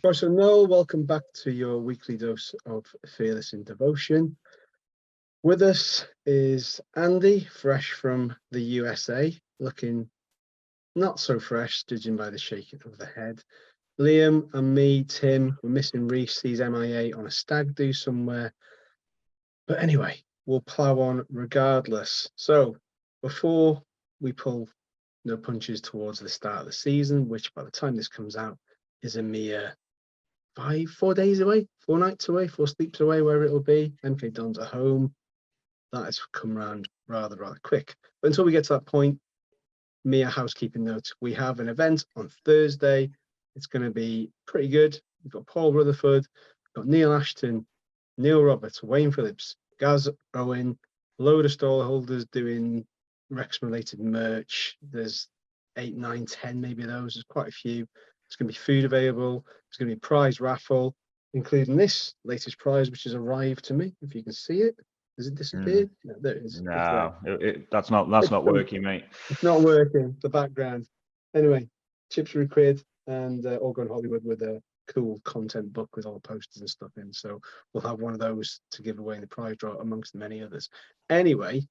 Right, so Noel, welcome back to your weekly dose of Fearless in Devotion. With us is Andy, fresh from the USA, looking not so fresh, judging by the shaking of the head. Liam and me, Tim, we're missing Reese. He's MIA on a stag do somewhere. But anyway, we'll plough on regardless. So before we pull no punches towards the start of the season, which by the time this comes out is a mere 4 days away, 4 nights away, 4 sleeps away, wherever it'll be. MK Dons at home. That has come round rather quick. But until we get to that point, mere housekeeping note. We have an event on Thursday. It's going to be pretty good. We've got Paul Rutherford, we've got Neil Ashton, Neil Roberts, Wayne Phillips, Gaz Owen, load of stall holders doing Wrexham related merch. There's 8, 9, 10 maybe of those. There's quite a few. There's going to be food available. There's going to be a prize raffle, including this latest prize, which has arrived to me. If you can see it, has it disappeared? No, there it is. No, that's not working, mate. It's not working. The background. Anyway, chips for £1 and all going Hollywood with a cool content book with all the posters and stuff in. So we'll have one of those to give away in the prize draw amongst many others. Anyway,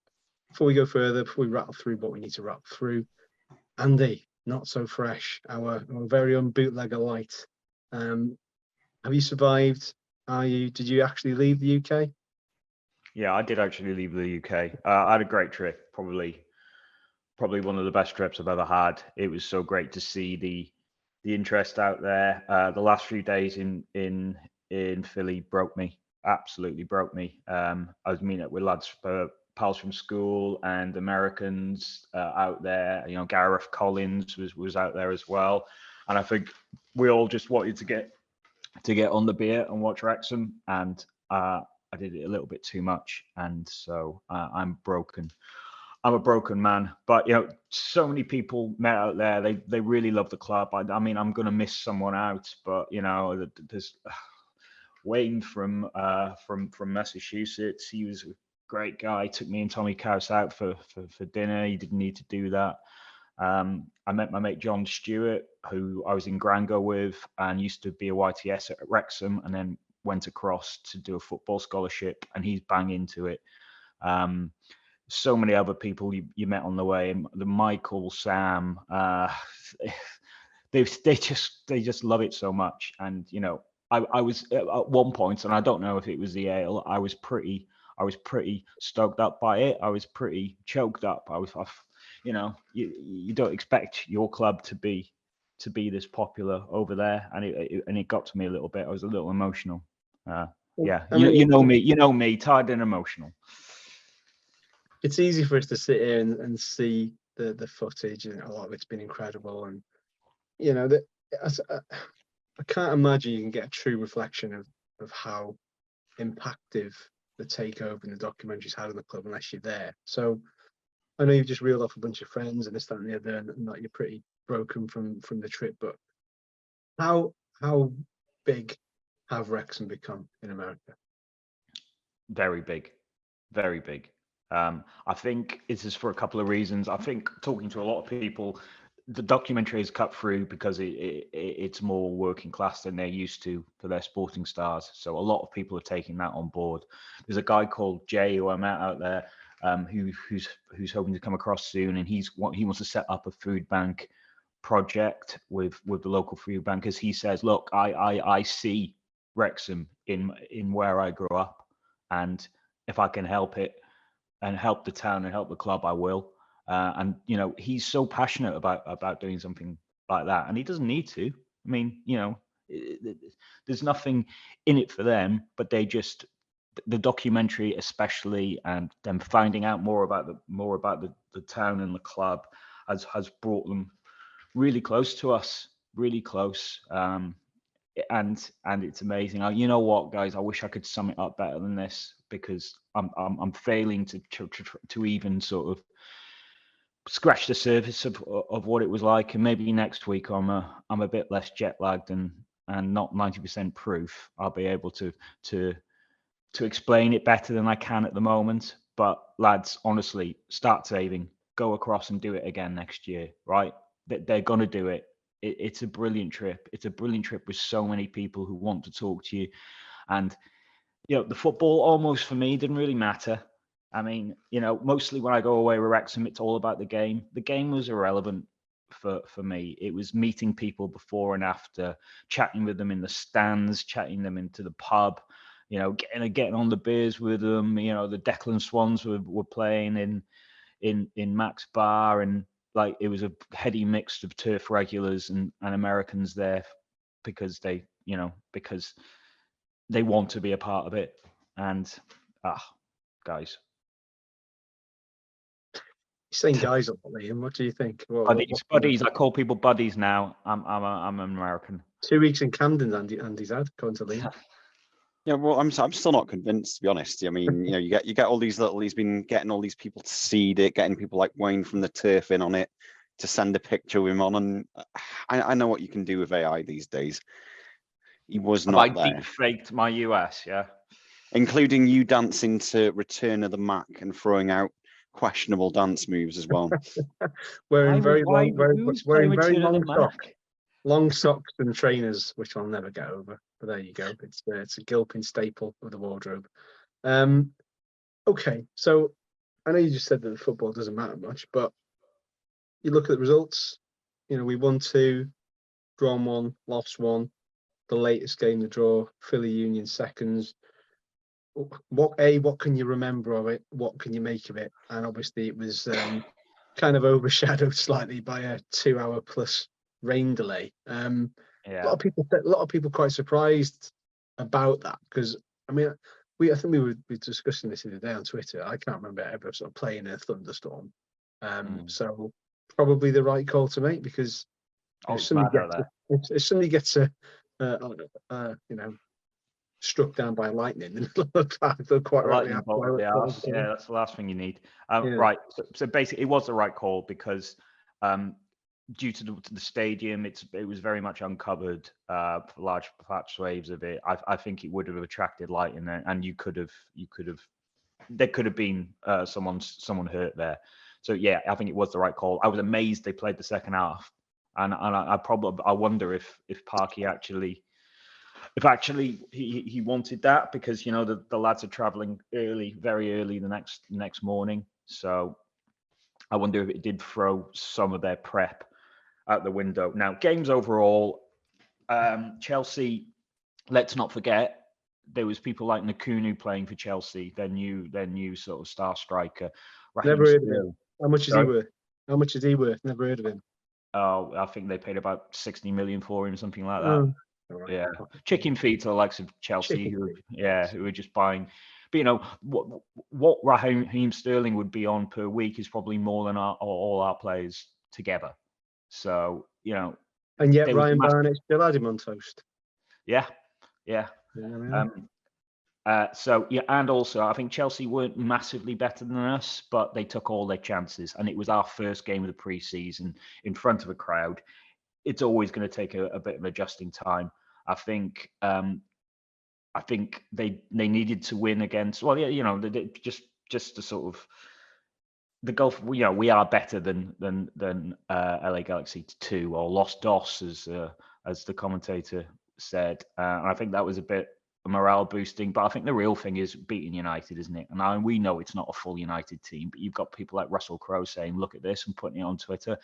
before we go further, before we rattle through what we need to rattle through, Andy, not so fresh, our very own bootlegger light. Have you survived? Did you actually leave the UK? Yeah, I did actually leave the UK. I had a great trip, probably one of the best trips I've ever had. It was so great to see the interest out there. The last few days in Philly broke me, absolutely broke me. I was meeting up with lads, pals from school and Americans out there. You know, Gareth Collins was out there as well, and I think we all just wanted to get on the beer and watch Wrexham, and I did it a little bit too much, and so I'm broken. I'm a broken man. But you know, so many people met out there. They really love the club. I mean, I'm gonna miss someone out, but you know, there's Wayne from Massachusetts. He was a great guy. Took me and Tommy Couse out for dinner. He didn't need to do that. I met my mate John Stewart, who I was in Grango with and used to be a YTS at Wrexham, and then went across to do a football scholarship, and he's bang into it. So many other people you met on the way, the Michael, Sam, they just love it so much. And you know, I was at one point, and I don't know if it was the ale, I was pretty stoked up by it. I was pretty choked up. You know, you don't expect your club to be this popular over there, and it got to me a little bit. I was a little emotional. Yeah, you know me, tired and emotional. It's easy for us to sit here and see the footage, and a lot of it's been incredible. And you know, I can't imagine you can get a true reflection of how impactful the takeover and the documentaries had on the club unless you're there. So I know you've just reeled off a bunch of friends and this, that, and the other, and that you're pretty broken from the trip. But how big have Wrexham become in America? Very big, very big. I think it is for a couple of reasons. I think talking to a lot of people, the documentary is cut through because it's more working class than they're used to for their sporting stars. So a lot of people are taking that on board. There's a guy called Jay who I met out there, who's hoping to come across soon, and he wants to set up a food bank project with the local food bankers. He says, look, I see Wrexham in where I grew up, and if I can help it and help the town and help the club, I will. And you know, he's so passionate about doing something like that, and he doesn't need to. I mean, you know, there's nothing in it for them, but they just, the documentary especially, and them finding out more about the town and the club has brought them really close to us, really close. And it's amazing. You know what, guys? I wish I could sum it up better than this, because I'm failing to even sort of scratch the surface of what it was like. And maybe next week I'm a bit less jet lagged and not 90% proof. I'll be able to explain it better than I can at the moment. But lads, honestly, start saving. Go across and do it again next year, right? They're gonna do it. it's a brilliant trip. It's a brilliant trip with so many people who want to talk to you. And, the football almost for me didn't really matter. I mean, mostly when I go away with Wrexham, it's all about the game. The game was irrelevant for me. It was meeting people before and after, chatting with them in the stands, chatting them into the pub, getting on the beers with them. The Declan Swans were playing in Mac's bar, and like it was a heady mix of turf regulars and Americans there because they want to be a part of it. And guys. You're saying guys a lot, Liam. What do you think? Buddies. I call people buddies now. I'm an American. 2 weeks in Camden, Andy's had, according to Liam. Yeah, well, I'm still not convinced, to be honest. I mean, you get all these he's been getting all these people to seed it, getting people like Wayne from the Turf in on it to send a picture of him on, and I know what you can do with AI these days. He was not there. I deep faked my US, yeah. Including you dancing to Return of the Mac and throwing out questionable dance moves as well. wearing very long socks and trainers, which I'll never get over. But there you go. It's a gilpin staple of the wardrobe. Okay, so I know you just said that the football doesn't matter much, but you look at the results. We won 2, drawn 1, lost 1. The latest game, the draw, Philly Union seconds. What can you remember of it? What can you make of it? And obviously it was kind of overshadowed slightly by a 2-hour plus rain delay. A lot of people quite surprised about that, because I mean I think we were discussing this the other day on Twitter. I can't remember ever sort of playing in a thunderstorm. So probably the right call to make, because if somebody gets struck down by lightning, then they'll quite rightly ask why. Yeah, that's the last thing you need. Right. So basically, it was the right call because due to the stadium, it was very much uncovered for large swathes of it. I think it would have attracted light in there, and there could have been someone hurt there. So yeah, I think it was the right call. I was amazed they played the second half, and I wonder if Parky actually he wanted that, because the lads are traveling very early the next morning. So I wonder if it did throw some of their prep out the window. Now, games overall, Chelsea, let's not forget, there was people like Nkunu playing for Chelsea, their new sort of star striker. Never heard of him. How much is he worth? How much is he worth? Never heard of him. Oh, I think they paid about 60 million for him, something like that. Right. Yeah, chicken feet to the likes of Chelsea, who are just buying. But what Raheem Sterling would be on per week is probably more than all our players together. So and yet Ryan Barnett still had him on toast. Yeah. So yeah, and also I think Chelsea weren't massively better than us, but they took all their chances, and it was our first game of the pre-season in front of a crowd. It's always going to take a bit of adjusting time. I think they needed to win against. Well, yeah, just to sort of the Gulf. We are better than LA Galaxy 2, or Los Dos, as the commentator said. And I think that was a bit morale boosting, but I think the real thing is beating United, isn't it? And we know it's not a full United team, but you've got people like Russell Crowe saying, look at this, and putting it on Twitter.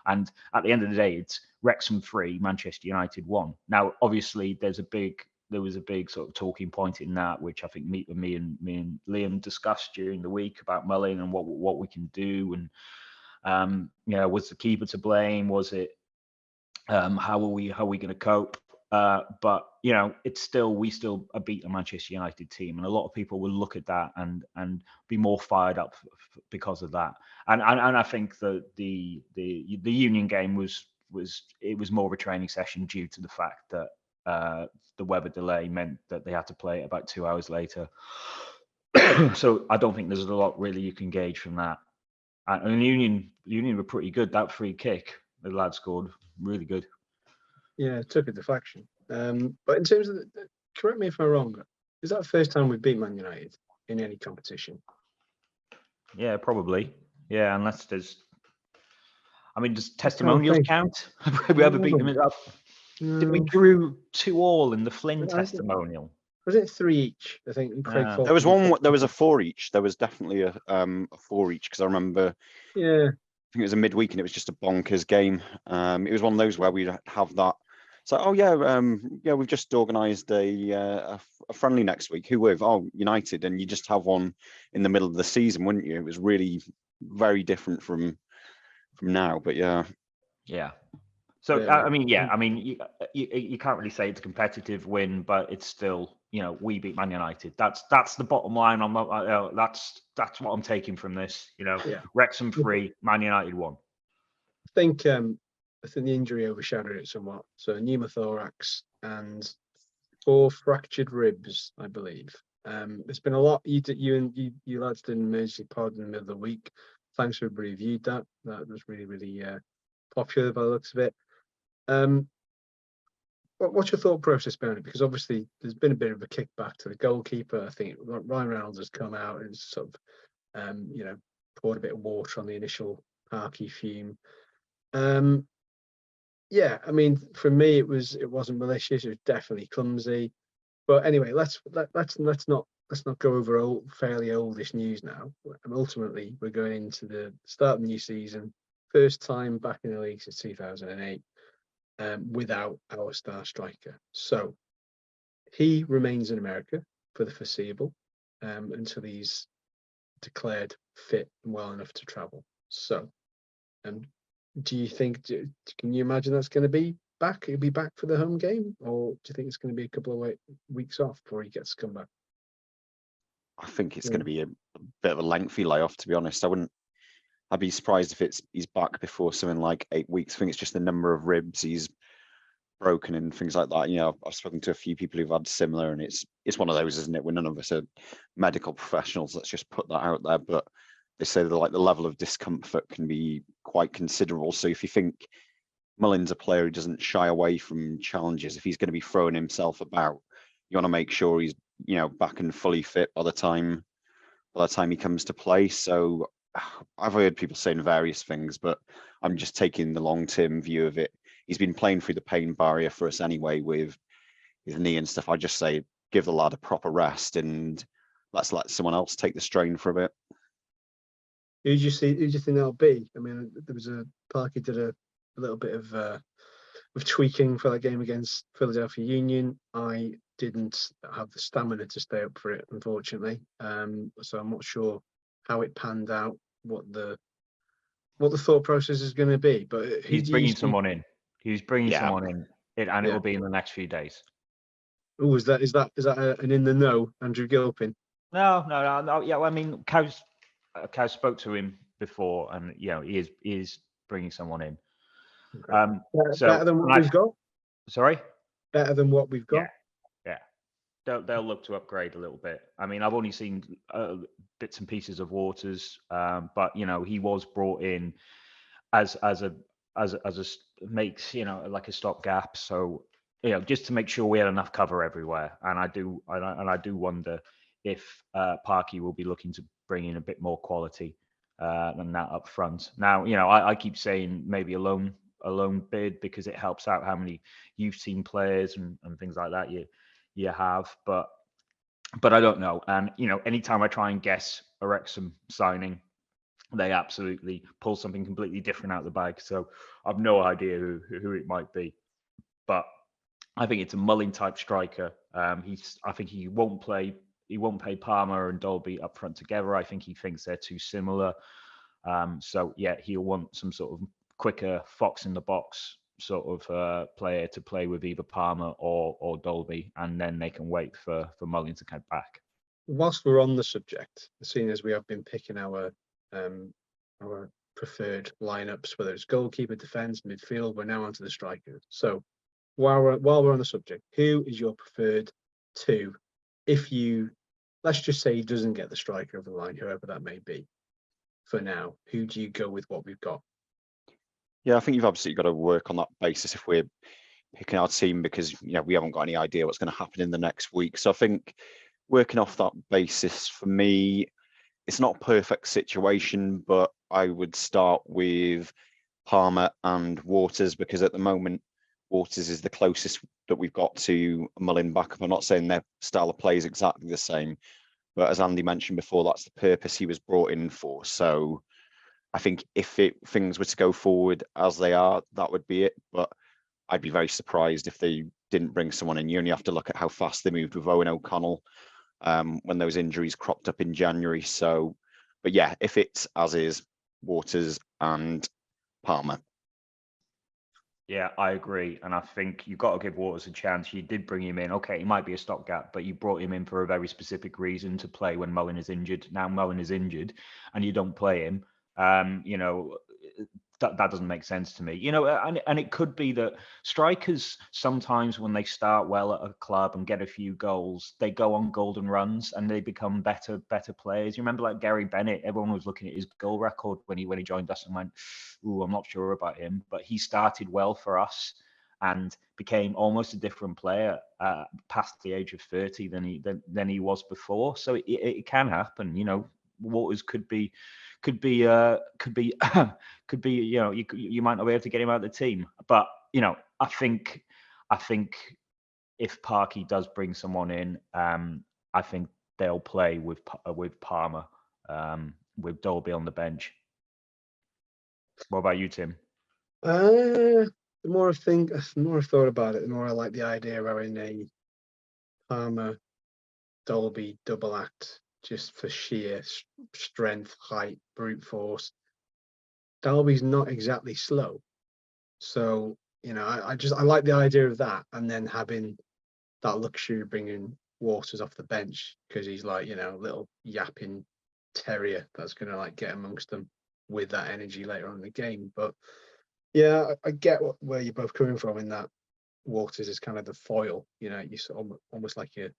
And at the end of the day, it's Wrexham 3, Manchester United 1. Now, obviously, there was a big sort of talking point in that, which I think me and Liam discussed during the week about Mullin and what we can do. And was the keeper to blame? Was it how are we going to cope? But we still beat a Manchester United team, and a lot of people will look at that and be more fired up because of that. And I think that the Union game was more of a training session due to the fact that the weather delay meant that they had to play it about 2 hours later. So I don't think there's a lot really you can gauge from that. And Union were pretty good. That free kick the lad scored, really good. Yeah, it took a deflection. But in terms of correct me if I'm wrong, is that the first time we've beat Man United in any competition? Yeah, probably. Yeah, unless there's. I mean, does testimonials think. count? Have we ever beat them up? Did we No, drew 2-2 in the Flynn I think- testimonial? was it 3 each? I think. And Craig Ah. Falk There was was- one. There was a 4 each. There was definitely a 4 each because I remember. Yeah, I think it was a midweek and it was just a bonkers game. It was one of those where we'd have that. So, oh yeah, we've just organised a friendly next week. Who with? Oh, United, and you just have one in the middle of the season, wouldn't you? It was really very different from now. But yeah. So Yeah. I mean, you can't really say it's a competitive win, but it's still, we beat Man United. That's the bottom line. That's what I'm taking from this. Yeah. Wrexham 3, Man United 1. I think the injury overshadowed it somewhat. So pneumothorax and 4 fractured ribs, I believe. There's been a lot. You lads did an emergency pod in the middle of the week. Thanks for everybody who viewed that. That was really, really popular by the looks of it. What's your thought process behind it? Because obviously there's been a bit of a kickback to the goalkeeper. I think Ryan Reynolds has come out and sort of, poured a bit of water on the initial Parky fume. Yeah, I mean, for me, it wasn't malicious. It was definitely clumsy. But anyway, let's not go over fairly oldish news now. And ultimately, we're going into the start of the new season, first time back in the league since 2008, without our star striker. So he remains in America for the foreseeable, until he's declared fit and well enough to travel. So, do you think? Can you imagine that's going to be back? He'll be back for the home game, or do you think it's going to be a couple of weeks off before he gets to come back? I think it's going to be a bit of a lengthy layoff, to be honest. I'd be surprised if he's back before something like 8 weeks. I think it's just the number of ribs he's broken and things like that. I've spoken to a few people who've had similar, and it's one of those, isn't it? When none of us are medical professionals, let's just put that out there. But they say that the level of discomfort can be quite considerable. So if you think Mullin's a player who doesn't shy away from challenges, if he's going to be throwing himself about, you want to make sure he's back and fully fit by the time he comes to play. So I've heard people saying various things, but I'm just taking the long-term view of it. He's been playing through the pain barrier for us anyway with his knee and stuff. I just say give the lad a proper rest and let's let someone else take the strain for a bit. Who do you think that'll be? I mean, there was Parky did a little bit of tweaking for that game against Philadelphia Union. I didn't have the stamina to stay up for it, unfortunately. So I'm not sure how it panned out, what the thought process is going to be. But He's bringing someone in. He's bringing someone in, and it will be in the next few days. Oh, is that an in the know, Andrew Gilpin? No. Yeah, well, I mean, Cow spoke to him before, and he is bringing someone in. Okay. Better than what we've got. Sorry. Better than what we've got. Yeah. They'll look to upgrade a little bit. I mean, I've only seen bits and pieces of Waters, but he was brought in as a makes like a stopgap. So just to make sure we had enough cover everywhere. And I do wonder if Parky will be looking to bring in a bit more quality than that up front. Now, I keep saying maybe a loan bid because it helps out how many youth team players and things like that you have, but I don't know. And anytime I try and guess a Wrexham signing, they absolutely pull something completely different out of the bag. So I've no idea who it might be, but I think it's a Mullin type striker. I think he won't play Palmer and Dolby up front together. I think he thinks they're too similar. So yeah, he'll want some sort of quicker fox in the box sort of player to play with either Palmer or Dolby, and then they can wait for Mullin to come back. Whilst we're on the subject, seeing as we have been picking our preferred lineups, whether it's goalkeeper, defence, midfield, we're now onto the strikers. So while we're on the subject, who is your preferred two? If let's just say he doesn't get the striker of the line, whoever that may be, for now, who do you go with what we've got? Yeah, I think you've absolutely got to work on that basis if we're picking our team, because we haven't got any idea what's going to happen in the next week. So I think working off that basis, for me, it's not a perfect situation, but I would start with Palmer and Waters, because at the moment Waters is the closest that we've got to Mullin backup. I'm not saying their style of play is exactly the same, but as Andy mentioned before, that's the purpose he was brought in for. So I think if things were to go forward as they are, that would be it. But I'd be very surprised if they didn't bring someone in. You only have to look at how fast they moved with Owen O'Connell when those injuries cropped up in January. So, but yeah, if it's as is, Waters and Palmer. Yeah, I agree. And I think you've got to give Waters a chance. You did bring him in. Okay, he might be a stopgap, but you brought him in for a very specific reason, to play when Mullin is injured. Now Mullin is injured and you don't play him. You know, that doesn't make sense to me. You know, and it could be that strikers sometimes, when they start well at a club and get a few goals, they go on golden runs and they become better players. You remember, like Gary Bennett, everyone was looking at his goal record when he joined us and went, "Ooh, I'm not sure about him." But he started well for us and became almost a different player past the age of 30 than he was before. So it can happen. You know, Waters could be you know, you might not be able to get him out of the team, but you know, I think if Parky does bring someone in, I think they'll play with Palmer, with Dolby on the bench. What about you, Tim? The more I've thought about it, the more I like the idea of having a Palmer Dolby double act, just for sheer strength, height, brute force. Dalby's not exactly slow, so you know, I like the idea of that, and then having that luxury of bringing Waters off the bench, because he's like, you know, little yapping terrier that's gonna like get amongst them with that energy later on in the game. But yeah, I get where you're both coming from, in that Waters is kind of the foil. You know, you sort of almost like a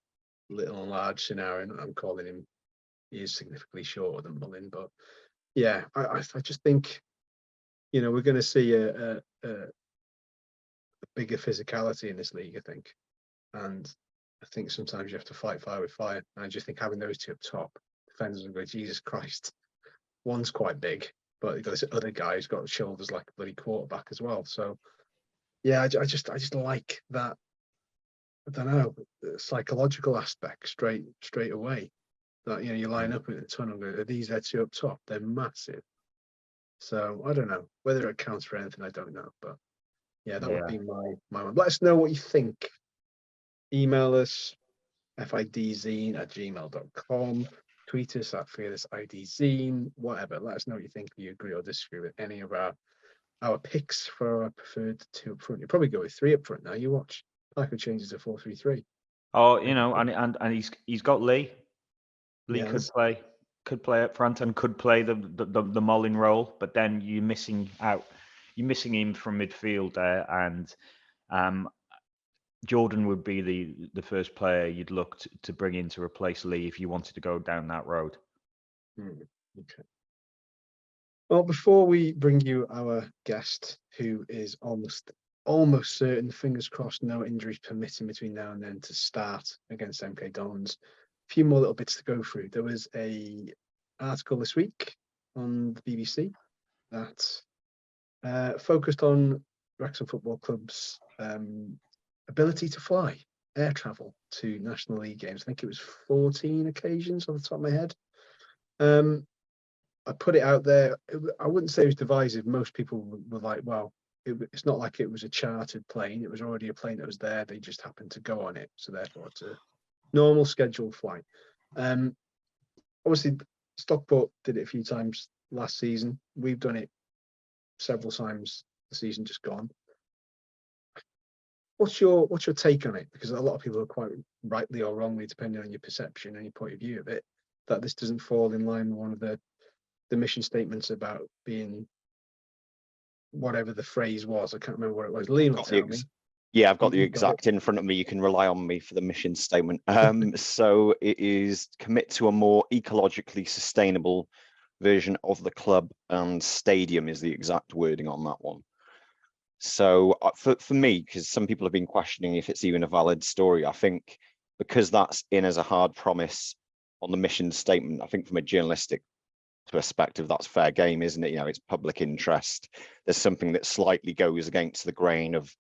little and large scenario. And I'm calling him, he is significantly shorter than Mullin, but yeah, I just think, you know, we're going to see a bigger physicality in this league, I think, and I think sometimes you have to fight fire with fire. And I just think having those two up top, defenders will go, Jesus Christ, one's quite big, but you've got this other guy who's got shoulders like a bloody quarterback as well. So yeah, I just like that. I don't know, the psychological aspect straight away. That, you know, you line up in the tunnel, are these two up top? They're massive. So I don't know whether it counts for anything. I don't know, but yeah, that would be my one. Let us know what you think. Email us fidz@gmail.com. Tweet us at @fearlessidz, whatever. Let us know what you think. If you agree or disagree with any of our picks for our preferred two up front. You probably go with three up front now. You watch. Parker changes to 4-3-3. Oh, you know, and he's got Lee. Lee Yes. could play up front and could play the Mullin role, but then you're missing him from midfield there, and Jordan would be the first player you'd look to bring in to replace Lee if you wanted to go down that road. Okay. Well, before we bring you our guest, who is almost certain, fingers crossed, no injuries permitting between now and then, to start against MK Dons, a few more little bits to go through. There was a article this week on the BBC that focused on Wrexham Football Club's ability to fly, air travel to National League games. I think it was 14 occasions off the top of my head. I put it out there. I wouldn't say it was divisive. Most people were like, well, it's not like it was a chartered plane. It was already a plane that was there. They just happened to go on it. So therefore, it's a normal scheduled flight. Obviously, Stockport did it a few times last season. We've done it several times the season just gone. What's your take on it? Because a lot of people are quite rightly or wrongly, depending on your perception and your point of view of it, that this doesn't fall in line with one of the mission statements about being whatever the phrase was. I can't remember what it was. Liam will tell me. Yeah, I've got the exact in front of me. You can rely on me for the mission statement. So it is commit to a more ecologically sustainable version of the club and stadium is the exact wording on that one. So for me, because some people have been questioning if it's even a valid story, I think because that's in as a hard promise on the mission statement, I think from a journalistic perspective, that's fair game, isn't it? You know, it's public interest. There's something that slightly goes against the grain of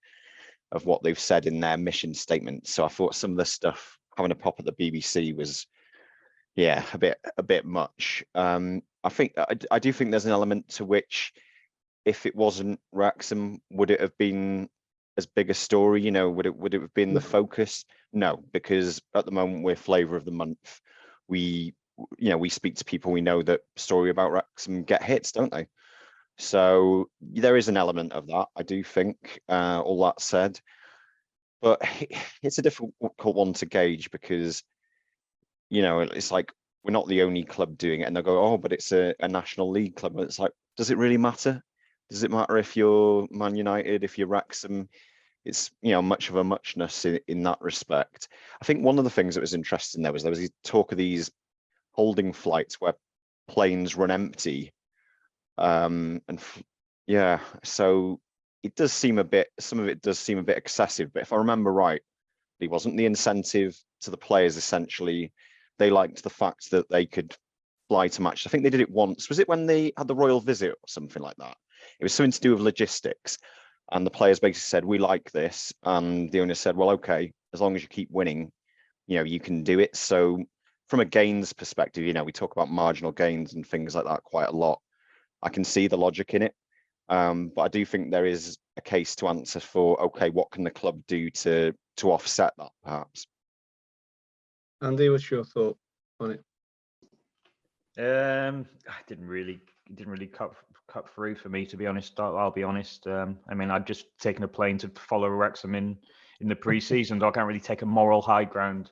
what they've said in their mission statement. So I thought some of the stuff having a pop at the BBC was, yeah, a bit much. I think I do think there's an element to which, if it wasn't Wrexham, would it have been as big a story? You know, would it have been the focus? No, because at the moment we're flavour of the month. We speak to people we know that story about Wrexham get hits, don't they? So there is an element of that, I do think. All that said, but it's a difficult one to gauge because, you know, it's like we're not the only club doing it, and they'll go, oh, but it's a National League club. It's like, does it really matter? Does it matter if you're Man United, if you're Wrexham? It's, you know, much of a muchness in that respect. I think one of the things that was interesting there was talk of these holding flights where planes run empty. Yeah, so it does seem some of it does seem a bit excessive, but if I remember right, it wasn't the incentive to the players. Essentially, they liked the fact that they could fly to match. I think they did it once. Was it when they had the royal visit or something like that? It was something to do with logistics, and the players basically said, we like this, and the owner said, well, okay, as long as you keep winning, you know, you can do it. So from a gains perspective, you know, we talk about marginal gains and things like that quite a lot. I can see the logic in it. But I do think there is a case to answer for, okay, what can the club do to offset that, perhaps? Andy, what's your thought on it? I didn't really cut through for me, to be honest. I'll be honest. I mean, I'd just taken a plane to follow Wrexham in the pre-season. I can't really take a moral high ground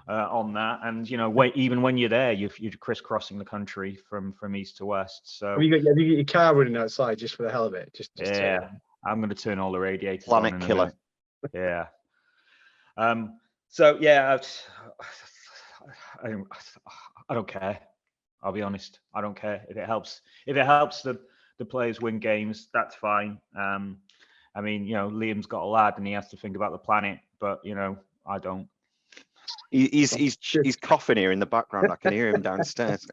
on that. And you know, even when you're there, you're crisscrossing the country from east to west. So Have you got your car running outside just for the hell of it? Just yeah, I'm going to turn all the radiators Planet on. killer. Yeah. So yeah, I don't care. I'll be honest. I don't care if it helps. If it helps the players win games, that's fine. I mean, you know, Liam's got a lad and he has to think about the planet, but you know, I don't. He's coughing here in the background. I can hear him downstairs.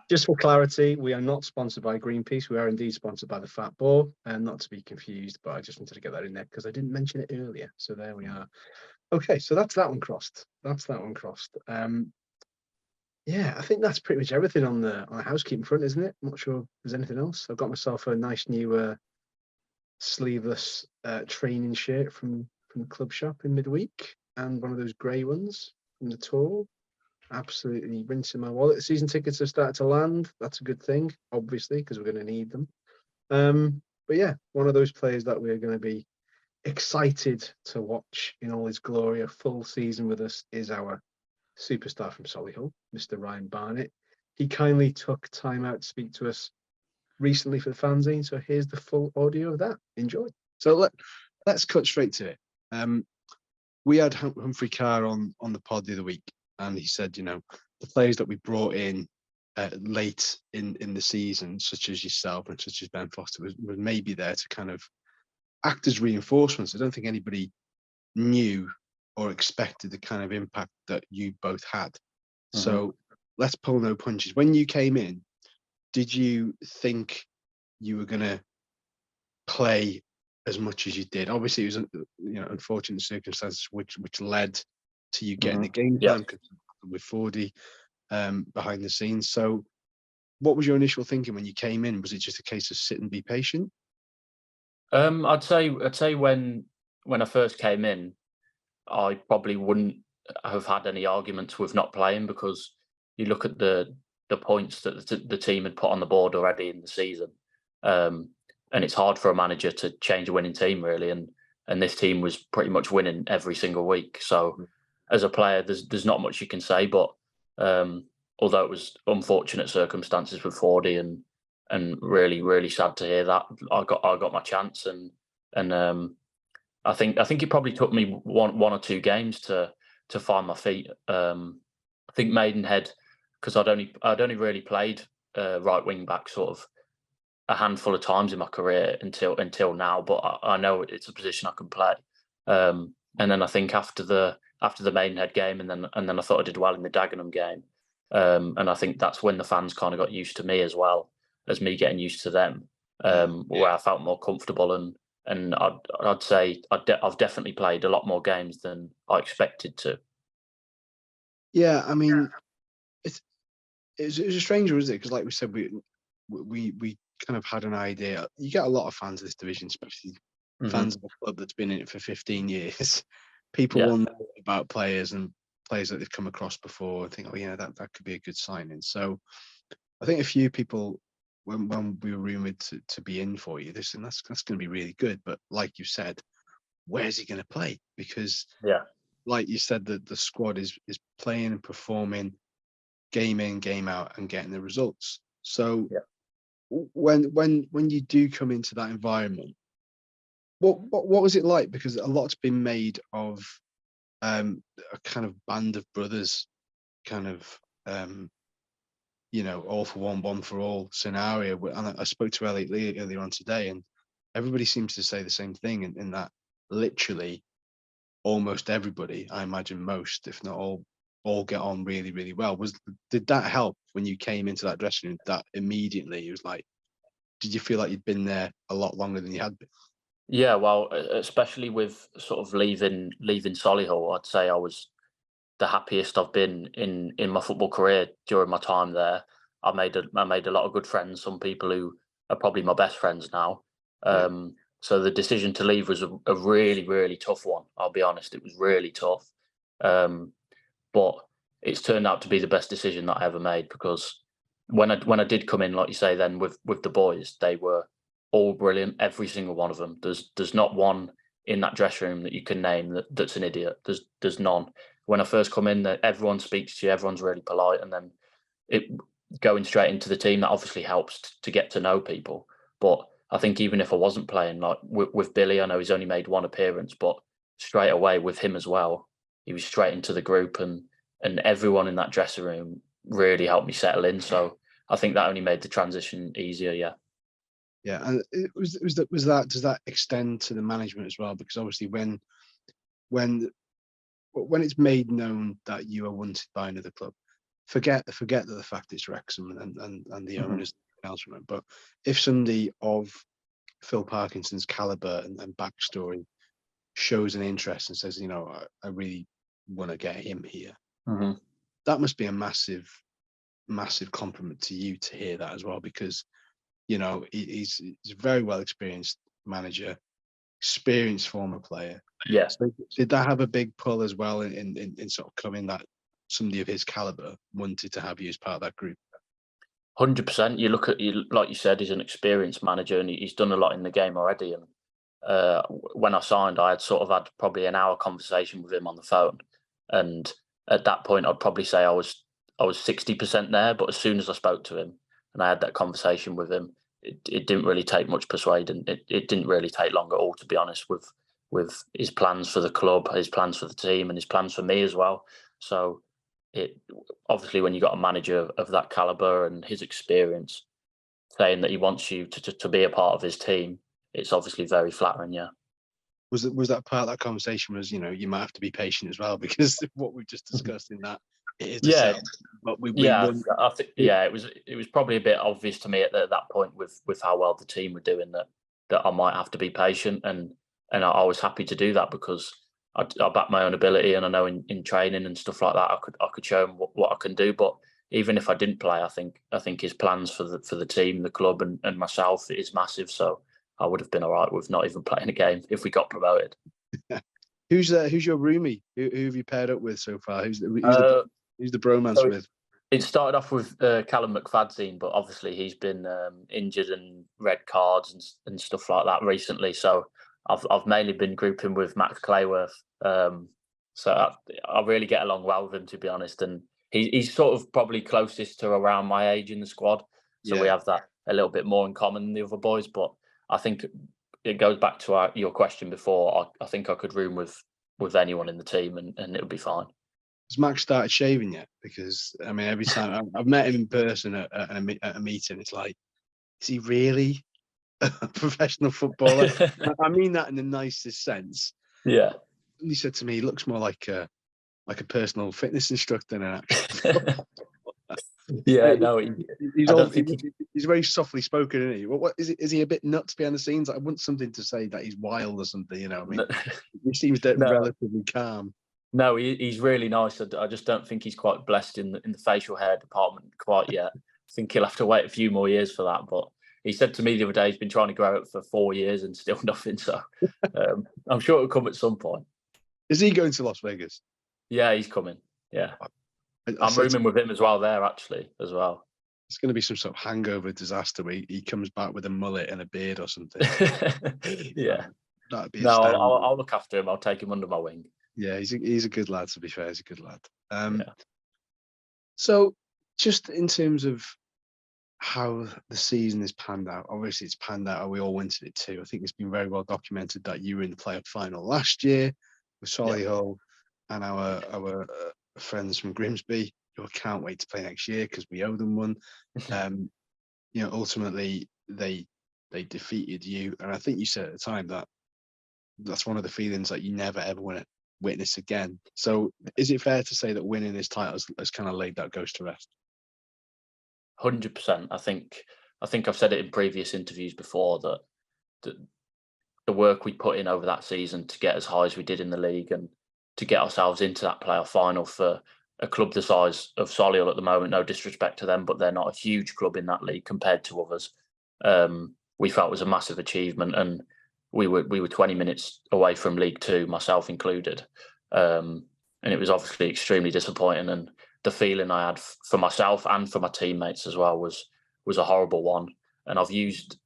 Just for clarity, we are not sponsored by Greenpeace. We are indeed sponsored by the Fat Boar, and not to be confused, but I just wanted to get that in there because I didn't mention it earlier. So there we are. Okay, so that's that one crossed. Yeah, I think that's pretty much everything on the housekeeping front, isn't it? I'm not sure if there's anything else. I've got myself a nice new sleeveless training shirt from the club shop in midweek, and one of those grey ones from the tour. Absolutely rinsing my wallet. The season tickets have started to land. That's a good thing, obviously, because we're going to need them. But yeah, one of those players that we're going to be excited to watch in all his glory. A full season with us is our superstar from Solihull, Mr. Ryan Barnett. He kindly took time out to speak to us recently for the fanzine. So here's the full audio of that. Enjoy. So let's cut straight to it. We had Humphrey Carr on the pod the other week, and he said, you know, the players that we brought in late in the season, such as yourself and such as Ben Foster, was maybe there to kind of act as reinforcements. I don't think anybody knew or expected the kind of impact that you both had. Mm-hmm. So let's pull no punches. When you came in, did you think you were going to play as much as you did? Obviously, it was unfortunate circumstances which led to you getting the game plan with 40 behind the scenes. So what was your initial thinking when you came in? Was it just a case of sit and be patient? I'd say when I first came in, I probably wouldn't have had any arguments with not playing, because you look at the points that the team had put on the board already in the season, and it's hard for a manager to change a winning team, really, and this team was pretty much winning every single week. So as a player, there's not much you can say, but although it was unfortunate circumstances with 40 and really, really sad to hear that, I got my chance, and I think it probably took me one or two games to find my feet. I think Maidenhead, because I'd only really played right wing back sort of a handful of times in my career until now, but I know it's a position I can play. And then I think after the Maidenhead game, and then I thought I did well in the Dagenham game. And I think that's when the fans kind of got used to me as well as me getting used to them, where I felt more comfortable. And I'd say I've definitely played a lot more games than I expected to. Yeah, I mean, it was a stranger, isn't it? Because like we said, we kind of had an idea. You get a lot of fans of this division, especially fans of a club that's been in it for 15 years. People will know about players and players that they've come across before and think, oh yeah, that could be a good signing. So I think a few people, when we were rumoured to be in for you, this and that's going to be really good. But like you said, where's he going to play? Because like you said, the squad is playing and performing, game in, game out, and getting the results. So when you do come into that environment, what was it like? Because a lot's been made of a kind of band of brothers, kind of all for one for all scenario. And I spoke to Elliot Lee earlier on today, and everybody seems to say the same thing in that literally almost everybody, I imagine most, if not all get on really, really well. Did that help when you came into that dressing room? That immediately it was like, did you feel like you'd been there a lot longer than you had been? Yeah, well, especially with sort of leaving Solihull, I'd say I was the happiest I've been in my football career during my time there. I made a lot of good friends, some people who are probably my best friends now. So the decision to leave was a really, really tough one. I'll be honest, it was really tough. But it's turned out to be the best decision that I ever made, because when I did come in, like you say, then with the boys, they were all brilliant, every single one of them. There's not one in that dressing room that you can name that's an idiot. There's none. When I first come in, that everyone speaks to you, everyone's really polite, and then going straight into the team, that obviously helps to get to know people. But I think even if I wasn't playing, like with Billy, I know he's only made one appearance, but straight away with him as well, he was straight into the group, and everyone in that dressing room really helped me settle in. So I think that only made the transition easier. Yeah, and does that extend to the management as well? Because obviously when it's made known that you are wanted by another club, forget that the fact it's Wrexham and the owners and else from it. But if somebody of Phil Parkinson's caliber and backstory shows an interest and says, I really want to get him here, that must be a massive compliment to you to hear that as well, because he's a very well experienced manager, experienced former player. Yes. So did that have a big pull as well in sort of coming that somebody of his caliber wanted to have you as part of that group? 100%. You look at, like you said, he's an experienced manager and he's done a lot in the game already. And when I signed, I had sort of had probably an hour conversation with him on the phone. And at that point, I'd probably say I was 60% there. But as soon as I spoke to him and I had that conversation with him, it didn't really take much persuading. It didn't really take long at all, to be honest, with his plans for the club, his plans for the team, and his plans for me as well. So obviously, when you got a manager of that caliber and his experience saying that he wants you to be a part of his team, it's obviously very flattering. Yeah. Was that part of that conversation? Was you might have to be patient as well, because what we've just discussed in that, it is but I think it was probably a bit obvious to me at that point with how well the team were doing that I might have to be patient, and I was happy to do that, because I back my own ability, and I know in training and stuff like that I could show him what I can do. But even if I didn't play, I think his plans for the team, the club, and myself is massive. So I would have been all right with not even playing a game if we got promoted. Who's your roomie? Who have you paired up with so far? Who's the bromance with? It started off with Callum McFadzean, but obviously he's been injured and red cards and stuff like that recently. So I've mainly been grouping with Max 𝒖𝒓. So I really get along well with him, to be honest. And he's sort of probably closest to around my age in the squad. So we have that a little bit more in common than the other boys. But I think it goes back to your question before. I think I could room with anyone in the team and it would be fine. Has Max started shaving yet? Because I mean, every time I've met him in person at a meeting, it's like, is he really a professional footballer? I mean that in the nicest sense. Yeah. He said to me, he looks more like a personal fitness instructor than an actual footballer. Yeah, Hey, no, he's I all don't think he, he's very softly spoken, isn't he? What is it? Is he a bit nuts behind the scenes? I want something to say that he's wild or something. You know, I mean, he seems no, relatively calm. no, he's really nice. I just don't think he's quite blessed in the facial hair department quite yet. I think he'll have to wait a few more years for that. But he said to me the other day he's been trying to grow it for 4 years and still nothing. So I'm sure it'll come at some point. Is he going to Las Vegas? Yeah, he's coming. Yeah, I I'm said rooming with him as well there actually as well. it's going to be some sort of hangover disaster where he comes back with a mullet and a beard or something. Yeah, That'd be no, astounding. I'll look after him. I'll take him under my wing. Yeah, he's a good lad. To be fair, he's a good lad. Yeah. So, just in terms of how the season is panned out, obviously it's panned out. We all wanted it too. I think it's been very well documented that you were in the playoff final last year with Solihull and our friends from Grimsby, who can't wait to play next year because we owe them one. Ultimately they defeated you, and I think you said at the time that that's one of the feelings that you never ever want to witness again. So is it fair to say that winning this title has kind of laid that ghost to rest? 100%. I think I've said it in previous interviews before that the work we put in over that season to get as high as we did in the league and to get ourselves into that playoff final for a club the size of Solihull at the moment, no disrespect to them, but they're not a huge club in that league compared to others. We felt was a massive achievement, and we were 20 minutes away from League Two, myself included, and it was obviously extremely disappointing. And the feeling I had for myself and for my teammates as well was a horrible one. And I've used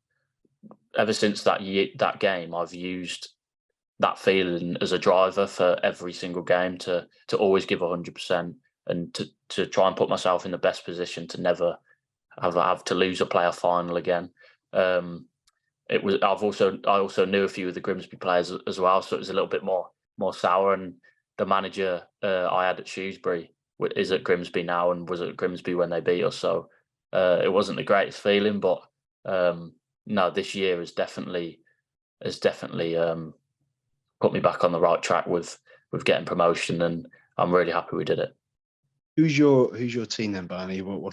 ever since that game, I've used that feeling as a driver for every single game to always give 100% and to try and put myself in the best position to never have to lose a playoff final again. I also knew a few of the Grimsby players as well, so it was a little bit more sour. And the manager I had at Shrewsbury is at Grimsby now and was at Grimsby when they beat us. So it wasn't the greatest feeling, but no, this year has definitely put me back on the right track with getting promotion, and I'm really happy we did it. Who's your team then, Barney? Who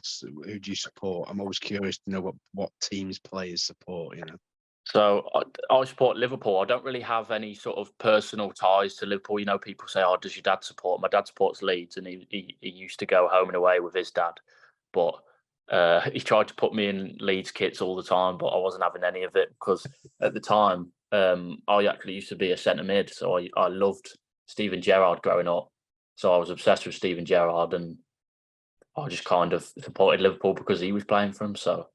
do you support? I'm always curious to know what teams players support. So I support Liverpool. I don't really have any sort of personal ties to Liverpool. People say, "Oh, does your dad support?" My dad supports Leeds, and he used to go home and away with his dad, but he tried to put me in Leeds kits all the time, but I wasn't having any of it because at the time I actually used to be a centre mid, so I loved Steven Gerrard growing up. So I was obsessed with Steven Gerrard, and I just kind of supported Liverpool because he was playing for him. So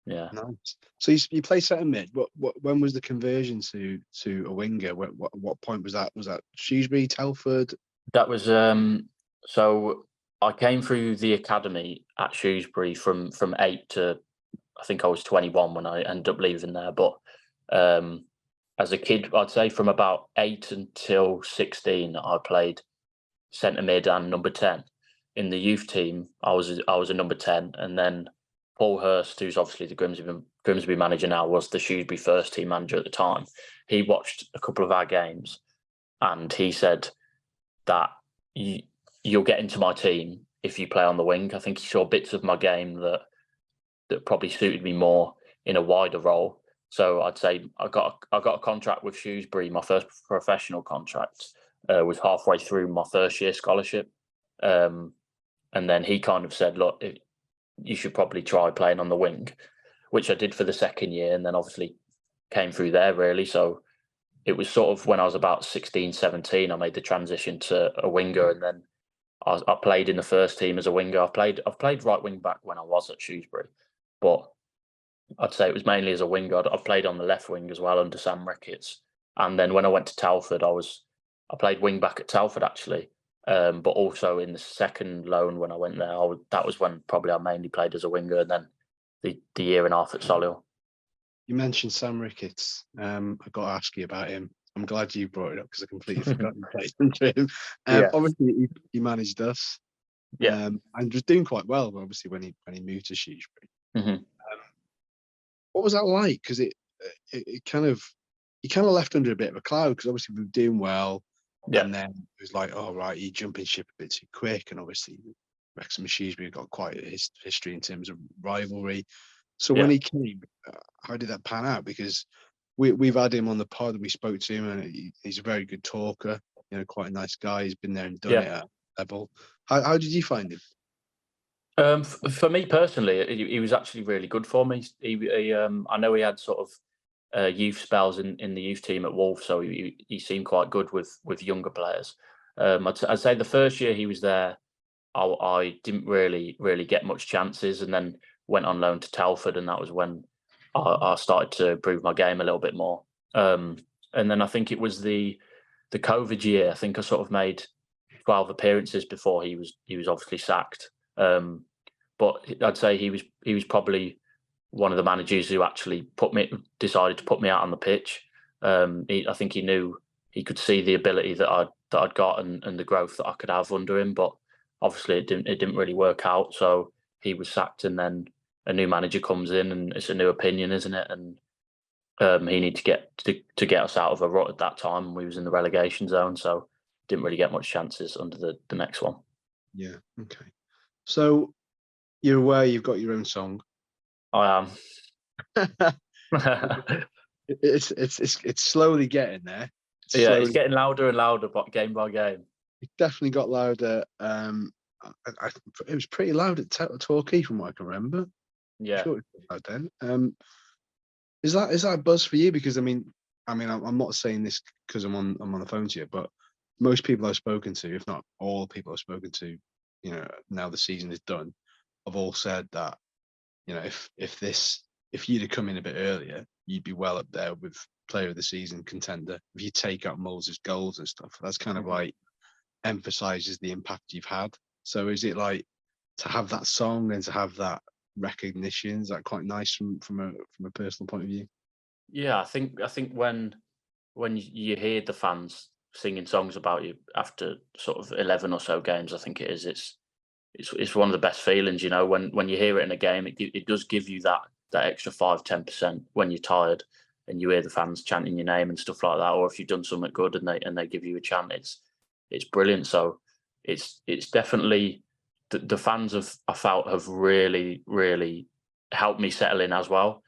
yeah. Nice. So you play centre mid. When was the conversion to a winger? What point was that? Was that Shrewsbury, Telford? That was so I came through the academy at Shrewsbury from 8 to I think I was 21 when I ended up leaving there. But as a kid, I'd say from about 8 until 16, I played centre mid and number 10. In the youth team, I was a number 10, and then Paul Hurst, who's obviously the Grimsby manager now, was the Shrewsbury first team manager at the time. He watched a couple of our games, and he said that you'll get into my team if you play on the wing. I think he saw bits of my game that probably suited me more in a wider role. So I'd say I got a contract with Shrewsbury. My first professional contract was halfway through my first year scholarship, and then he kind of said, "Look, you should probably try playing on the wing," which I did for the second year, and then obviously came through there really. So it was sort of when I was about 16, 17, I made the transition to a winger, and then I played in the first team as a winger. I've played right wing back when I was at Shrewsbury, but I'd say it was mainly as a winger. I've played on the left wing as well under Sam Ricketts, and then when I went to Telford, I played wing back at Telford actually. But also in the second loan when I went there, that was when probably I mainly played as a winger, and then the year and a half at Solihull. You mentioned Sam Ricketts. I got to ask you about him. I'm glad you brought it up because I completely forgot you played under him. Obviously, he managed us. And was doing quite well, obviously, when he moved to Shrewsbury. Mm-hmm. What was that like? Because it kind of left under a bit of a cloud because obviously we were doing well. Yeah. And then it was like, oh, right, you're jumping ship a bit too quick. And obviously Wrexham and Shrewsbury have got quite a history in terms of rivalry. So Yeah. when he came, how did that pan out? Because we've had him on the pod, we spoke to him, and he's a very good talker, you know, quite a nice guy. He's been there and done it at level. How did you find him? For me personally, he was actually really good for me. I know he had sort of youth spells in the youth team at Wolves, so he seemed quite good with younger players. I'd say the first year he was there, I didn't really get much chances, and then went on loan to Telford, and that was when I started to improve my game a little bit more. And then I think it was the COVID year. I think I sort of made 12 appearances before he was obviously sacked. But I'd say he was probably one of the managers who actually decided to put me out on the pitch. I think he knew, he could see the ability that I'd got and the growth that I could have under him. But obviously it didn't really work out. So he was sacked, and then a new manager comes in, and it's a new opinion, isn't it? And he needed to get us out of a rut at that time, and we was in the relegation zone, so didn't really get much chances under the next one. Yeah. Okay. So you're aware you've got your own song. I am. It's slowly getting there. It's getting louder and louder, but game by game. It definitely got louder. It was pretty loud at Torquay from what I can remember. Yeah. Sure it was loud then. Is that a buzz for you? Because I mean, I'm not saying this because I'm on the phone to you, but most people I've spoken to, if not all people I've spoken to, you know, now the season is done, have all said that, you know, if you'd have come in a bit earlier, you'd be well up there with player of the season contender. If you take out Mull's goals and stuff, that's kind of like emphasizes the impact you've had. So is it like, to have that song and to have that recognition, is that quite nice from a personal point of view? Yeah, I think when you hear the fans singing songs about you after sort of 11 or so games, I think it's one of the best feelings, you know, when you hear it in a game. It does give you that extra 5-10% when you're tired and you hear the fans chanting your name and stuff like that, or if you've done something good and they give you a chant. It's brilliant. So it's definitely the fans I felt have really helped me settle in as well.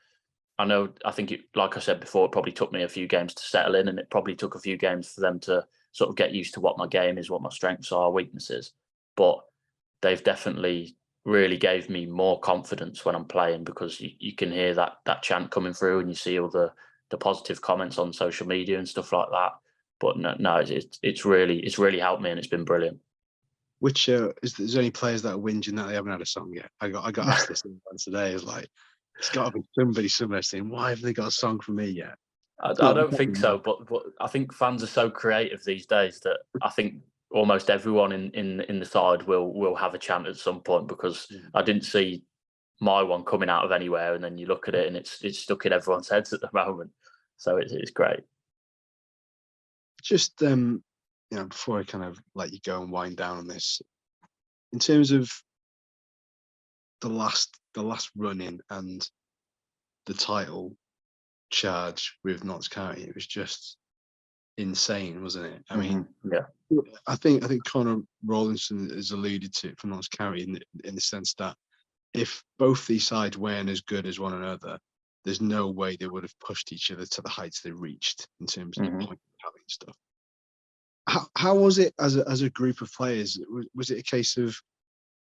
I think like I said before, it probably took me a few games to settle in, and it probably took a few games for them to sort of get used to what my game is, what my strengths are, weaknesses. But they've definitely really gave me more confidence when I'm playing, because you can hear that chant coming through, and you see all the positive comments on social media and stuff like that. But no, it's really helped me, and it's been brilliant. Which is there any players that are whinging that they haven't had a song yet? I got asked this once today. It's like, it's got to be somebody somewhere saying, why haven't they got a song for me yet? I don't think so, but I think fans are so creative these days that I think almost everyone in the side will have a chant at some point, because I didn't see my one coming out of anywhere, and then you look at it and it's stuck in everyone's heads at the moment. So it's great. Just you know, before I kind of let you go and wind down on this, in terms of the last run in and the title charge with Notts County, it was just insane, wasn't it? I mean, yeah. I think Connor Rawlinson has alluded to it from Notts County in the sense that if both these sides weren't as good as one another, there's no way they would have pushed each other to the heights they reached in terms of the point tally and stuff. How was it as a group of players? Was it a case of,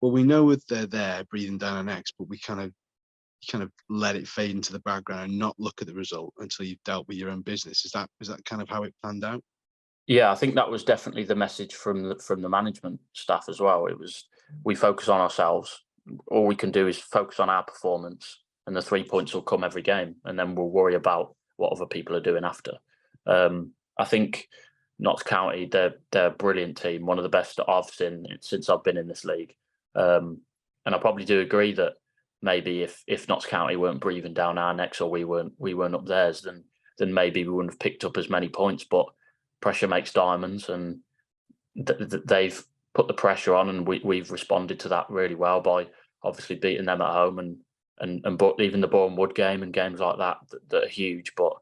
well, we know they're there breathing down our necks, but we kind of let it fade into the background and not look at the result until you've dealt with your own business? Is that kind of how it planned out? Yeah, I think that was definitely the message from the management staff as well. It was, we focus on ourselves. All we can do is focus on our performance, and the 3 points will come every game, and then we'll worry about what other people are doing after. I think Notts County, they're a brilliant team, one of the best that I've seen since I've been in this league. And I probably do agree that maybe if Notts County weren't breathing down our necks, or we weren't up theirs, then maybe we wouldn't have picked up as many points. But pressure makes diamonds, and they've put the pressure on, and we've responded to that really well by obviously beating them at home, and but even the Boreham Wood game and games like that are huge. But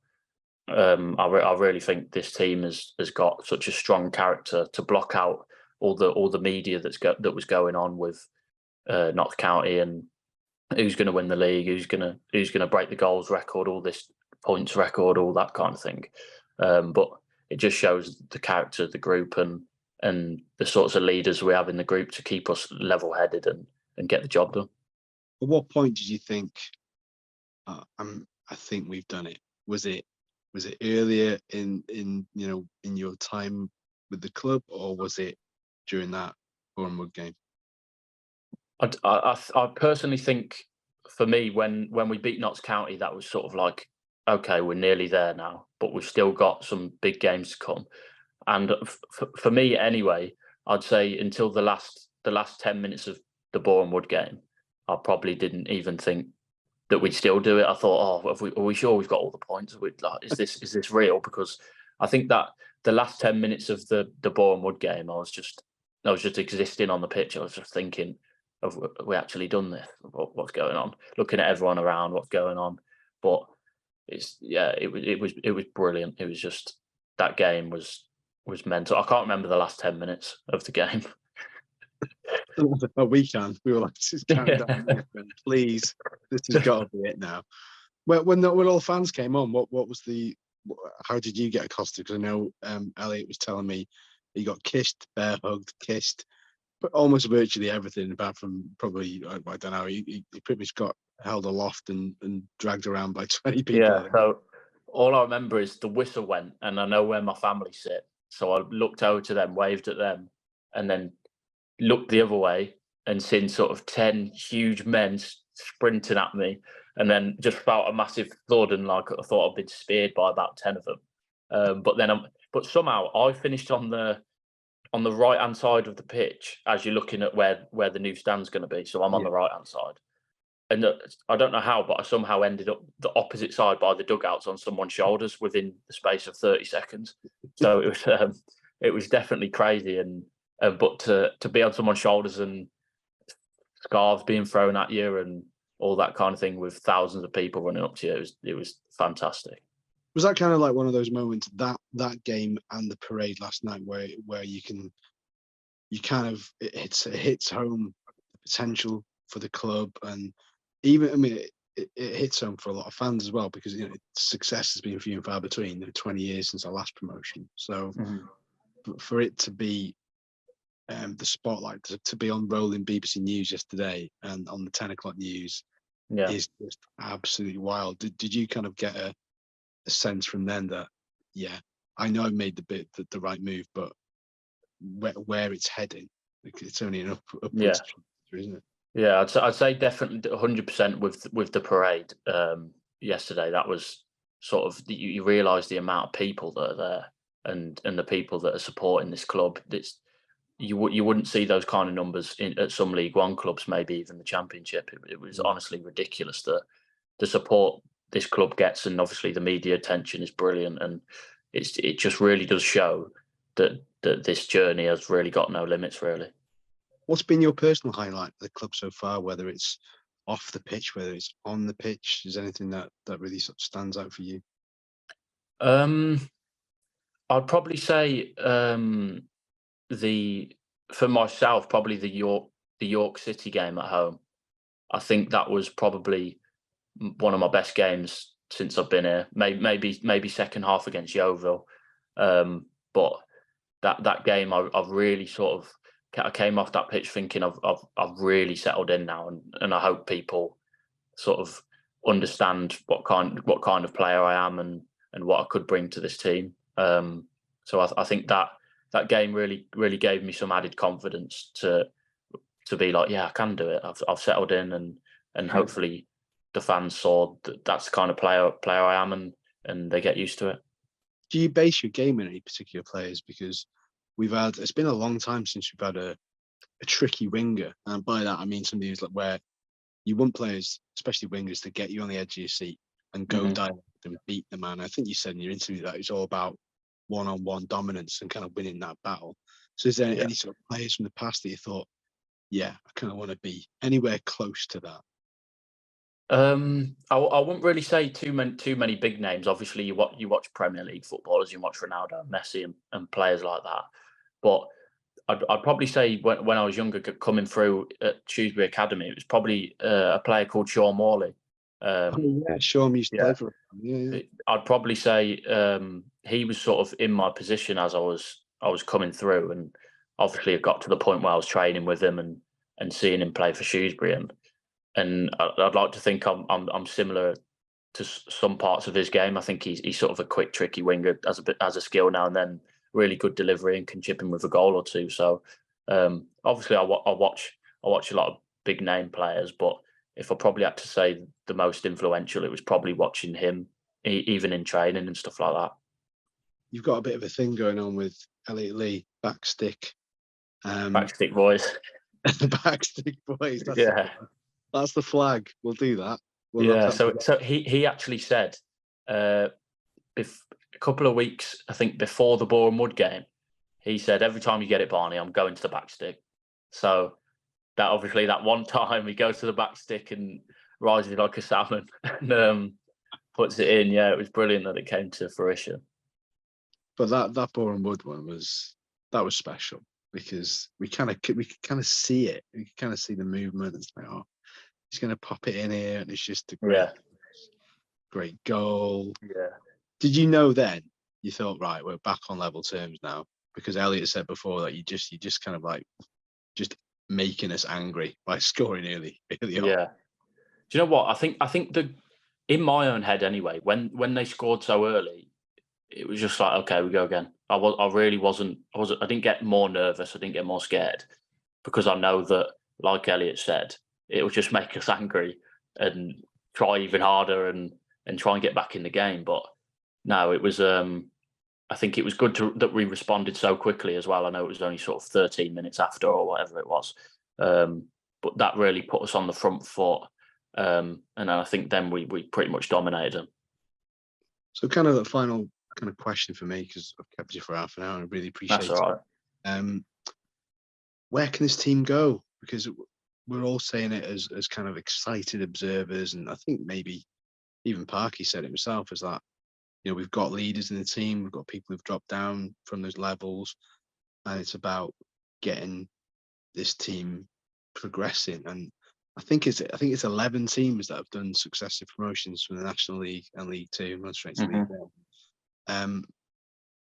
I really think this team has got such a strong character to block out all the media that was going on with Notts County and who's going to win the league, who's going to break the goals record, all this points record, all that kind of thing. But it just shows the character of the group and the sorts of leaders we have in the group to keep us level-headed and get the job done. At what point did you think, I think we've done it? Was it earlier in your time with the club, or was it during that Bournemouth game? I personally think, for me, when we beat Notts County, that was sort of like, okay, we're nearly there now, but we've still got some big games to come. And for me, anyway, I'd say until the last 10 minutes of the Bournemouth game, I probably didn't even think that we'd still do it. I thought, are we sure we've got all the points? Is this real? Because I think that the last 10 minutes of the Bournemouth game, I was just existing on the pitch. I was just thinking, have we actually done this? What's going on? Looking at everyone around, what's going on? But it was brilliant. It was just, that game was mental. I can't remember the last 10 minutes of the game. We can. We were like, just calm down, please. This has got to be it now. When all fans came on, what was how did you get accosted? Because I know Elliot was telling me he got kissed, bear hugged, kissed, but almost virtually everything, apart from probably, I don't know, he pretty much got held aloft and dragged around by 20 people. Yeah, so all I remember is the whistle went, and I know where my family sit. So I looked over to them, waved at them, and then looked the other way and seen sort of 10 huge men sprinting at me, and then just felt a massive thud, and like I thought I'd been speared by about 10 of them. But somehow I finished on the right hand side of the pitch as you're looking at where the new stand's going to be. So I'm on the right hand side, and I don't know how, but I somehow ended up the opposite side by the dugouts on someone's shoulders within the space of 30 seconds. So it was definitely crazy, but to be on someone's shoulders and scarves being thrown at you and all that kind of thing with thousands of people running up to you, it was fantastic. Was that kind of like one of those moments, that game and the parade last night, where it hits home the potential for the club, and even, I mean, it hits home for a lot of fans as well, because success has been few and far between. 20 years since our last promotion, so for it to be the spotlight, to be on rolling BBC News yesterday and on the 10 o'clock news, is just absolutely wild. Did you kind of get a sense from then that, I know I made the right move, but where it's heading, it's only an upwards, isn't it? Yeah, I'd say definitely 100% with the parade yesterday. That was sort of, you realise the amount of people that are there and the people that are supporting this club. You wouldn't see those kind of numbers at some League One clubs, maybe even the Championship. It was honestly ridiculous, the support this club gets, and obviously the media attention is brilliant, and it just really does show that this journey has really got no limits, really. What's been your personal highlight of the club so far, whether it's off the pitch, whether it's on the pitch? Is anything that really sort of stands out for you? I'd probably say for myself, probably the York City game at home. I think that was probably one of my best games since I've been here. Maybe second half against Yeovil, but that game, I've really sort of, I came off that pitch thinking I've really settled in now, and I hope people sort of understand what kind of player I am and what I could bring to this team. So I think that game really gave me some added confidence to be like, I can do it. I've settled in, and hopefully the fans saw that that's the kind of player I am, and they get used to it. Do you base your game on any particular players? Because it's been a long time since we've had a tricky winger, and by that I mean somebody who's like, where you want players, especially wingers, to get you on the edge of your seat and go direct and beat the man. I think you said in your interview that it's all about one-on-one dominance and kind of winning that battle. So is there any sort of players from the past that you thought, I kind of want to be anywhere close to that? I wouldn't really say too many big names. Obviously, you watch Premier League footballers, you watch Ronaldo, Messi, and players like that. But I'd probably say when I was younger, coming through at Shrewsbury Academy, it was probably a player called Sean Morley. Oh, yeah, Sean used to play for him. Yeah. I'd probably say he was sort of in my position as I was coming through, and obviously I got to the point where I was training with him and seeing him play for Shrewsbury, and I'd like to think I'm similar to some parts of his game. I think he's sort of a quick, tricky winger, as a skill now and then, really good delivery, and can chip in with a goal or two. So obviously I watch a lot of big name players, but if I probably had to say the most influential, it was probably watching him, even in training and stuff like that. You've got a bit of a thing going on with Elliot Lee, backstick. Backstick boys. Backstick boys. That's the flag. We'll do that. So he actually said a couple of weeks, I think, before the Boreham Wood game, he said, every time you get it, Barney, I'm going to the backstick. So that obviously that one time he goes to the backstick and rises like a salmon and puts it in. Yeah, it was brilliant that it came to fruition. But that Boreham Wood one was special because we kind of see it. We can kind of see the movement. It's like, oh, he's going to pop it in here, and it's just a great goal. Yeah. Did you know then? You thought, right, we're back on level terms now, because Elliot said before that you just kind of like just making us angry by scoring early on. Yeah. Do you know what? I think in my own head anyway, when they scored so early, it was just like, okay, we go again. I didn't get more nervous. I didn't get more scared, because I know that, like Elliot said, it will just make us angry and try even harder and try and get back in the game. But no, it was. I think it was good that we responded so quickly as well. I know it was only sort of 13 minutes after or whatever it was, but that really put us on the front foot. And I think then we pretty much dominated them. So kind of the final kind of question for me, because I've kept you for half an hour and I really appreciate That's all right. Where can this team go? Because we're all saying it as kind of excited observers, and I think maybe even Parky said it himself, is that, you know, we've got leaders in the team, we've got people who've dropped down from those levels, and it's about getting this team progressing. And I think it's 11 teams that have done successive promotions from the National League and League Two and run straight to League One.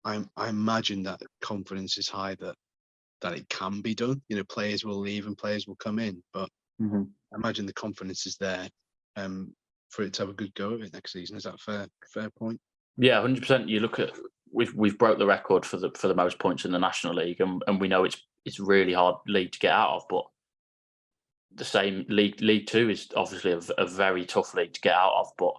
I imagine that confidence is high that it can be done. You know, players will leave and players will come in, but I imagine the confidence is there for it to have a good go of it next season. Is that a fair point? Yeah, 100%. You look at we've broke the record for the most points in the National League, and we know it's really hard league to get out of. But the same League Two is obviously a very tough league to get out of. But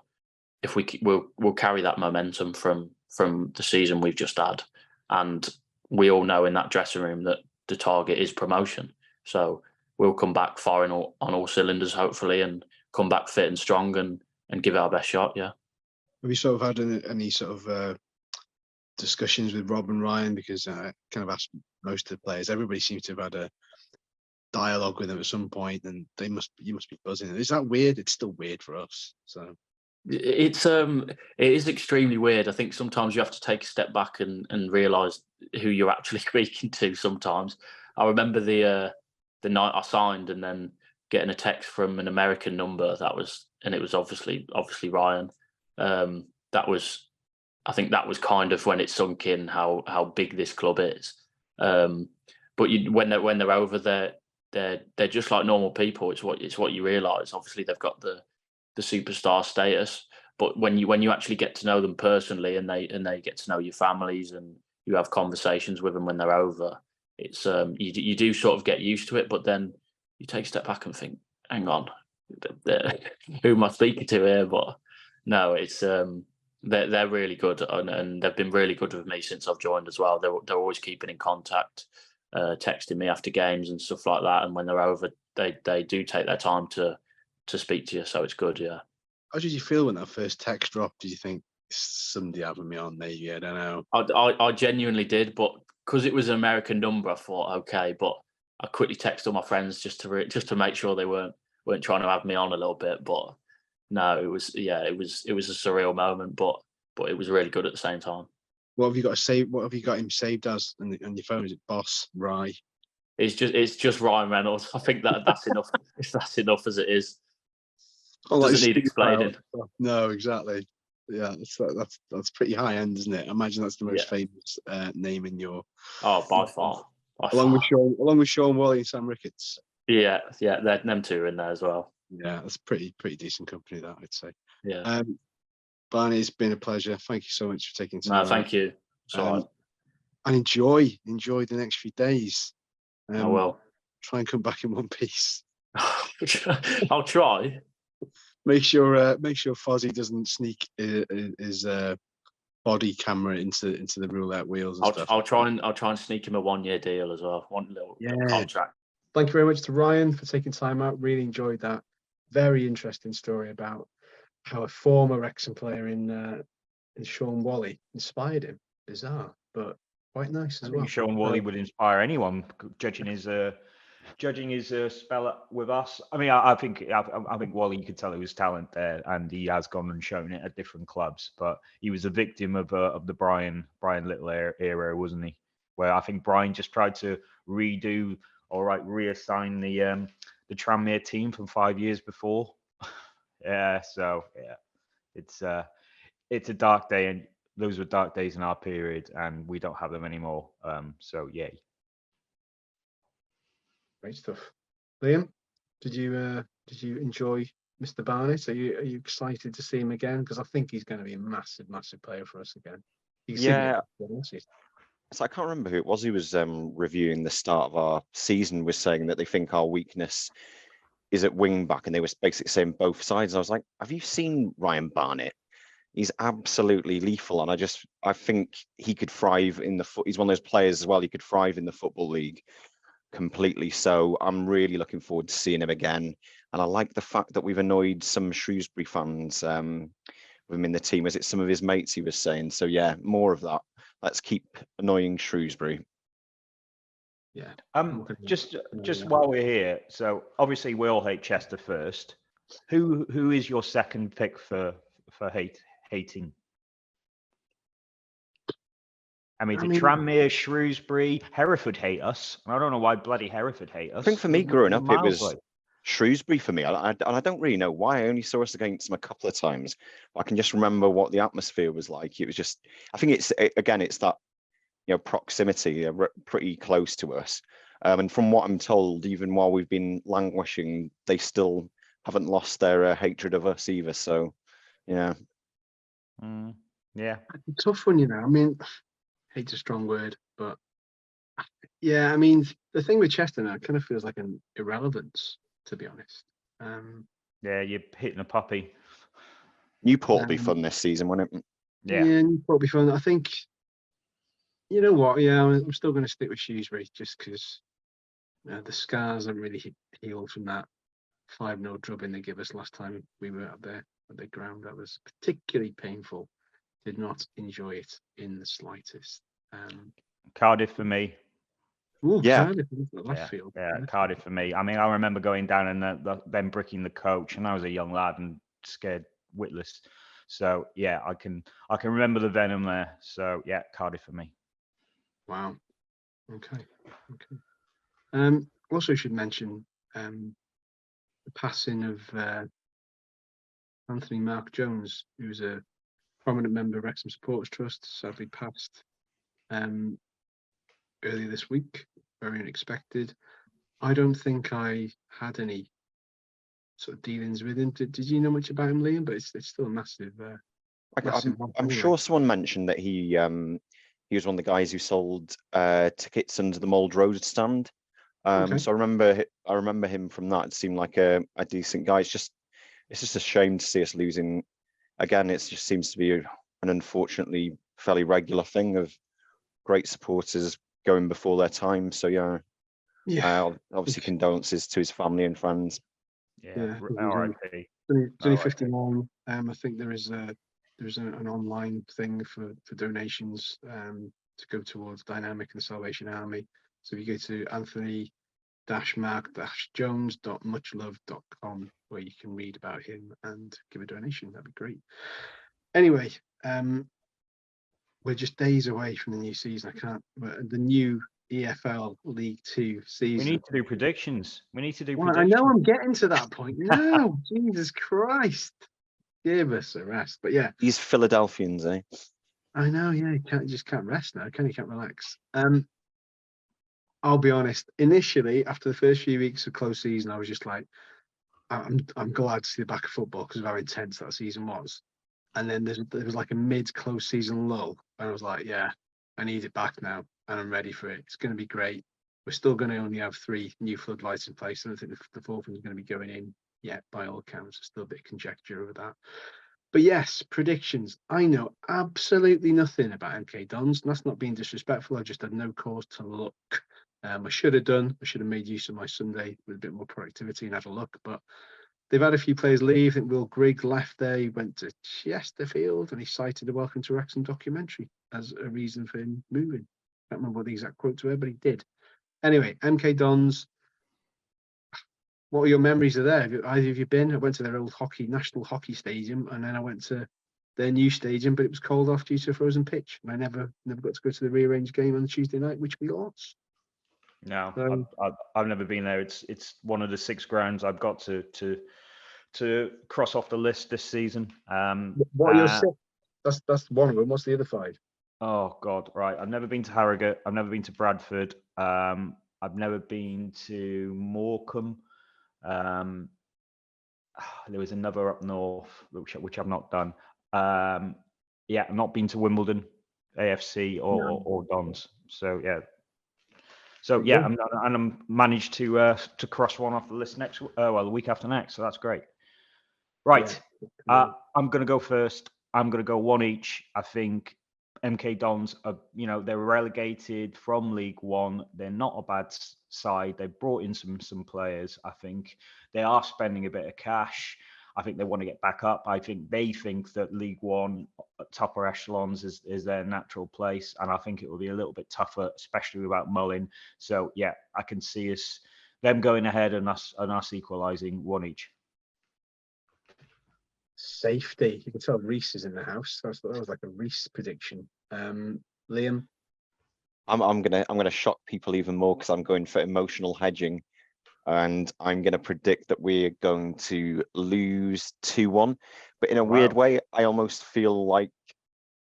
if we'll carry that momentum from the season we've just had, and we all know in that dressing room that the target is promotion. So we'll come back firing on all cylinders, hopefully, and come back fit and strong and give it our best shot. Yeah. Have you sort of had any sort of discussions with Rob and Ryan? Because I kind of asked most of the players. Everybody seems to have had a dialogue with them at some point, and you must be buzzing. Is that weird? It's still weird for us. So it is extremely weird. I think sometimes you have to take a step back and realise who you're actually speaking to. Sometimes I remember the night I signed, and then getting a text from an American number. And it was obviously Ryan. I think that was kind of when it sunk in how big this club is. But when they're over there, they're just like normal people. It's what you realise. Obviously, they've got the superstar status, but when you actually get to know them personally, and they get to know your families, and you have conversations with them when they're over, it's you do sort of get used to it. But then you take a step back and think, hang on, who am I speaking to here? But no, it's they're really good, and they've been really good with me since I've joined as well. They're always keeping in contact, texting me after games and stuff like that. And when they're over, they do take their time to speak to you. So it's good, yeah. How did you feel when that first text dropped? Did you think somebody having me on? Maybe, I don't know. I genuinely did, but because it was an American number, I thought okay. But I quickly texted all my friends just to make sure they weren't trying to have me on a little bit. But no, it was a surreal moment, but it was really good at the same time. What have you got to save? What have you got him saved as on your phone? Is it Boss Rye? It's just Ryan Reynolds. I think that's enough. That's enough as it is. Oh, like Doesn't need Steve Bale. explaining. No, exactly. Yeah, that's pretty high end, isn't it? I imagine that's the most famous name in your. Oh, by far. Along with Sean Wally and Sam Ricketts. Yeah, them two are in there as well. Yeah, that's pretty decent company, that I'd say. Yeah. Barney, it's been a pleasure. Thank you so much for taking time. No, thank you. And enjoy the next few days. I will. Try and come back in one piece. I'll try. Make sure Fozzie doesn't sneak his body camera into the roulette wheels and stuff. I'll try and sneak him a 1-year deal as well. One little contract. Thank you very much to Ryan for taking time out. Really enjoyed that. Very interesting story about how a former Wrexham player in Sean Wally inspired him. Bizarre, but quite nice as well. Sean Wally would inspire anyone, judging his spell with us. I mean, I think Wally, you could tell there was talent there, and he has gone and shown it at different clubs. But he was a victim of the Brian Little era, wasn't he? Where I think Brian just tried to reassign the Tranmere team from 5 years before. It's a dark day, and those were dark days in our period, and we don't have them anymore. So yay. Great stuff. Liam, did you enjoy Mr. Barnett? Are you excited to see him again? Because I think he's going to be a massive player for us again. So I can't remember who it was who was reviewing the start of our season, was saying that they think our weakness is at wing back, and they were basically saying both sides. And I was like, have you seen Ryan Barnett? He's absolutely lethal, and I think he could thrive in the he's one of those players as well. He could thrive in the Football League completely. So I'm really looking forward to seeing him again. And I like the fact that we've annoyed some Shrewsbury fans with him in the team, as it's some of his mates, he was saying. So yeah, more of that. Let's keep annoying Shrewsbury. Yeah. Just while we're here, so obviously we all hate Chester first. Who is your second pick for hating? I mean, Tranmere, Shrewsbury, Hereford hate us. I don't know why bloody Hereford hate us. I think for me growing up, it was Shrewsbury for me. And I don't really know why. I only saw us against them a couple of times. But I can just remember what the atmosphere was like. It was just, I think it's that, proximity. They're pretty close to us. And from what I'm told, even while we've been languishing, they still haven't lost their hatred of us either. So, yeah. Yeah. It's a tough one, I mean, hate's a strong word, but yeah, I mean, the thing with Chester now, it kind of feels like an irrelevance, to be honest. Yeah, you're hitting a puppy. Newport will be fun this season, won't it? Yeah, Newport will be fun. I think, you know what? Yeah, I'm still going to stick with Shrewsbury just because the scars haven't really healed from that 5-0 drubbing they gave us last time we were out there at the ground. That was particularly painful. Did not enjoy it in the slightest. Cardiff for me. Ooh, yeah. Cardiff, left field. Yeah, Cardiff for me. I mean, I remember going down and them bricking the coach, and I was a young lad and scared witless. So yeah, I can remember the venom there. So yeah, Cardiff for me. Wow. Okay. Also should mention the passing of Anthony Mark Jones, who was a prominent member of Wrexham Supporters Trust, sadly passed earlier this week. Very unexpected. I don't think I had any sort of dealings with him. Did you know much about him, Liam? But it's still a massive. I'm sure someone mentioned that he was one of the guys who sold tickets under the Mould Road stand. Okay. So I remember him from that. It seemed like a decent guy. It's just a shame to see us losing. Again, it just seems to be an unfortunately fairly regular thing of great supporters going before their time. So yeah. Obviously condolences to his family and friends. Yeah. R.I.P. It's only 59. I think there's an online thing for donations to go towards Dynamic and the Salvation Army. So if you go to anthony-mark-jones.muchlove.com, where you can read about him and give a donation, that'd be great. Anyway, we're just days away from the new season. I can't. The new EFL League Two season. We need to do predictions. We need to do Well, I predictions. know I'm getting to that point now. Jesus Christ, give us a rest. But yeah, These Philadelphians, eh? I know. Yeah, you just can't rest now. You can't relax. I'll be honest. Initially, after the first few weeks of close season, I was just like, I'm glad to see the back of football because of how intense that season was. And then there was like a mid-close season lull, and I was like, yeah, I need it back now, and I'm ready for it. It's going to be great. We're still going to only have 3 new floodlights in place. I don't think the 4th one's going to be going in yet, by all accounts. There's still a bit of conjecture over that. But yes, predictions. I know absolutely nothing about MK Dons. And that's not being disrespectful. I just had no cause to look. I should have done. I should have made use of my Sunday with a bit more productivity and had a look. But they've had a few players leave. I think Will Grigg left there. He went to Chesterfield and he cited the Welcome to Wrexham documentary as a reason for him moving. I can't remember what the exact quotes were, but he did. Anyway, MK Dons. What were your memories of there? Either of you been? I went to their old National Hockey Stadium, and then I went to their new stadium, but it was called off due to a frozen pitch. And I never got to go to the rearranged game on Tuesday night, which we lost. No, So, I've never been there. It's one of the 6 grounds I've got to cross off the list this season. what are your 6? That's one of them. What's the other 5? Oh God, right. I've never been to Harrogate. I've never been to Bradford. I've never been to Morecambe. There was another up north which I've not done. Yeah, I've not been to Wimbledon, AFC or Dons. So yeah. So yeah, I'm managed to cross one off the list the week after next. So that's great. Right. Yeah. I'm going to go first. I'm going to go 1 each. I think MK Dons are, they're relegated from League One. They're not a bad side. They've brought in some players. I think they are spending a bit of cash. I think they want to get back up. I think they think that League One, upper echelons, is their natural place. And I think it will be a little bit tougher, especially without Mullin. So yeah, I can see them going ahead and us equalising 1 each. Safety. You can tell Reese is in the house. That was like a Reese prediction. Liam. I'm gonna shock people even more because I'm going for emotional hedging, and I'm gonna predict that we're going to lose 2-1. But in a weird way, I almost feel like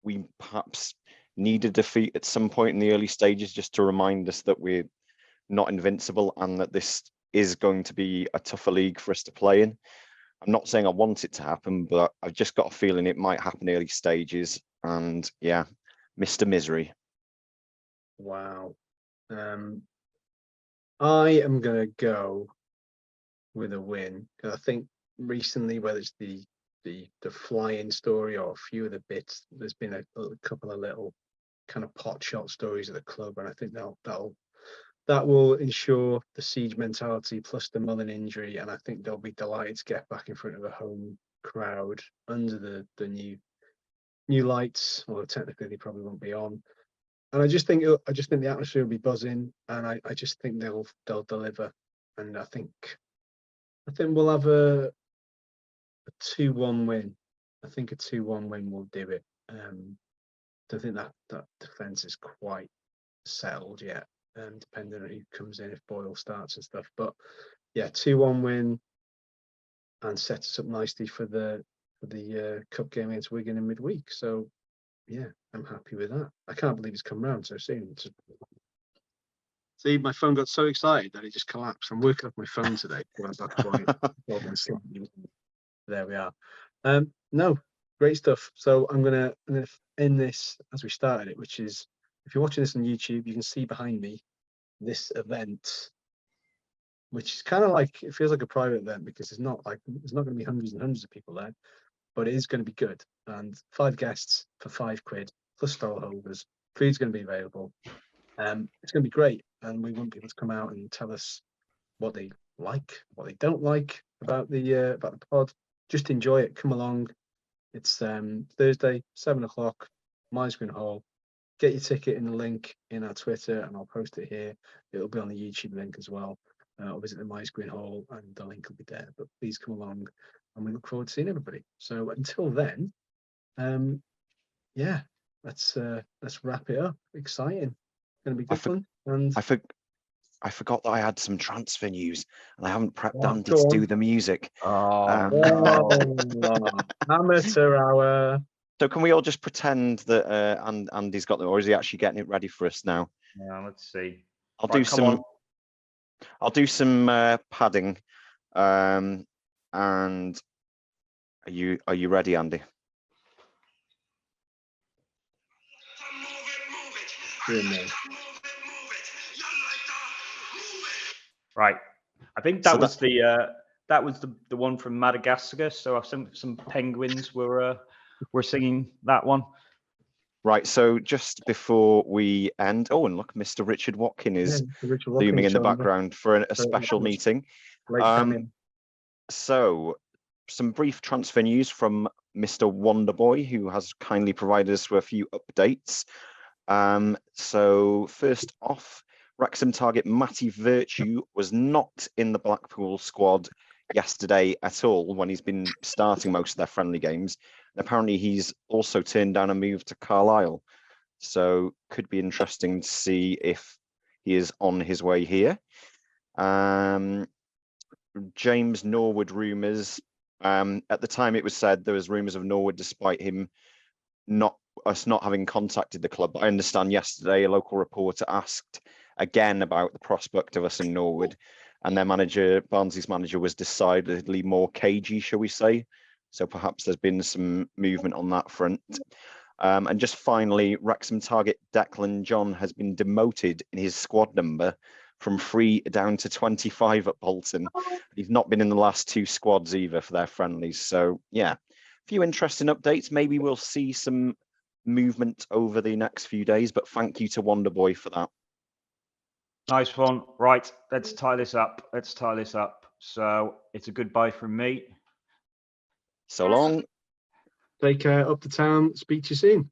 we perhaps need a defeat at some point in the early stages just to remind us that we're not invincible and that this is going to be a tougher league for us to play in. I'm not saying I want it to happen, but I've just got a feeling it might happen early stages. And yeah, Mr. Misery. Wow. I am going to go with a win. I think recently, whether it's the flying story or a few of the bits, there's been a couple of little kind of pot shot stories at the club, and I think that will ensure the siege mentality plus the Mullin injury, and I think they'll be delighted to get back in front of a home crowd under the new lights. Although technically they probably won't be on. And I just think the atmosphere will be buzzing, and I just think they'll deliver. And I think we'll have a 2-1 win. I think a 2-1 win will do it. Don't think that defense is quite settled yet. Depending on who comes in, if Boyle starts and stuff. But yeah, 2-1 win and set us up nicely for the cup game against Wigan in midweek. So yeah, I'm happy with that. I can't believe it's come round so soon. See, my phone got so excited that it just collapsed. I'm working off my phone today. There we are. No, great stuff. So I'm gonna end this as we started it, which is, if you're watching this on YouTube, you can see behind me this event, which is kind of like, it feels like a private event because there's not going to be hundreds and hundreds of people there, but it is going to be good. And 5 guests for £5 plus stall holders. Food's going to be available. It's going to be great, and we want people to come out and tell us what they like, what they don't like about the pod. Just enjoy it. Come along. It's Thursday, 7 o'clock, Green Hall. Get your ticket in the link in our Twitter, and I'll post it here. It'll be on the YouTube link as well. Or visit the Green Hall, and the link will be there. But please come along, and we look forward to seeing everybody. So until then, yeah, let's wrap it up. Exciting. Going to be good fun. And I forgot that I had some transfer news, and I haven't prepped Andy go to on. do the music. Oh, Amateur hour. So can we all just pretend that Andy's got them, or is he actually getting it ready for us now? yeah, let's see. I'll Right, do come some. on. I'll do some padding. And are you ready, Andy? Right. I think that was the one from Madagascar. So I think some penguins were singing that one. Right. So just before we end, and look, Mr. Richard Watkin is looming in the background for a special meeting. So some brief transfer news from Mr. Wonderboy, who has kindly provided us with a few updates. So first off, Wrexham target Matty Virtue was not in the Blackpool squad yesterday at all when he's been starting most of their friendly games. And apparently he's also turned down a move to Carlisle. So could be interesting to see if he is on his way here. James Norwood rumours. At the time it was said there was rumours of Norwood despite him not having contacted the club. But I understand yesterday a local reporter asked again about the prospect of us in Norwood, and their manager, Barnsley's manager, was decidedly more cagey, shall we say. So perhaps there's been some movement on that front. And just finally, Wrexham target Declan John has been demoted in his squad number from 3 down to 25 at Bolton. He's not been in the last 2 squads either for their friendlies. So yeah, a few interesting updates. Maybe we'll see some movement over the next few days, but thank you to Wonderboy for that. Nice one. Right, let's tie this up. So it's a goodbye from me. So long. Take care, up the town. Speak to you soon.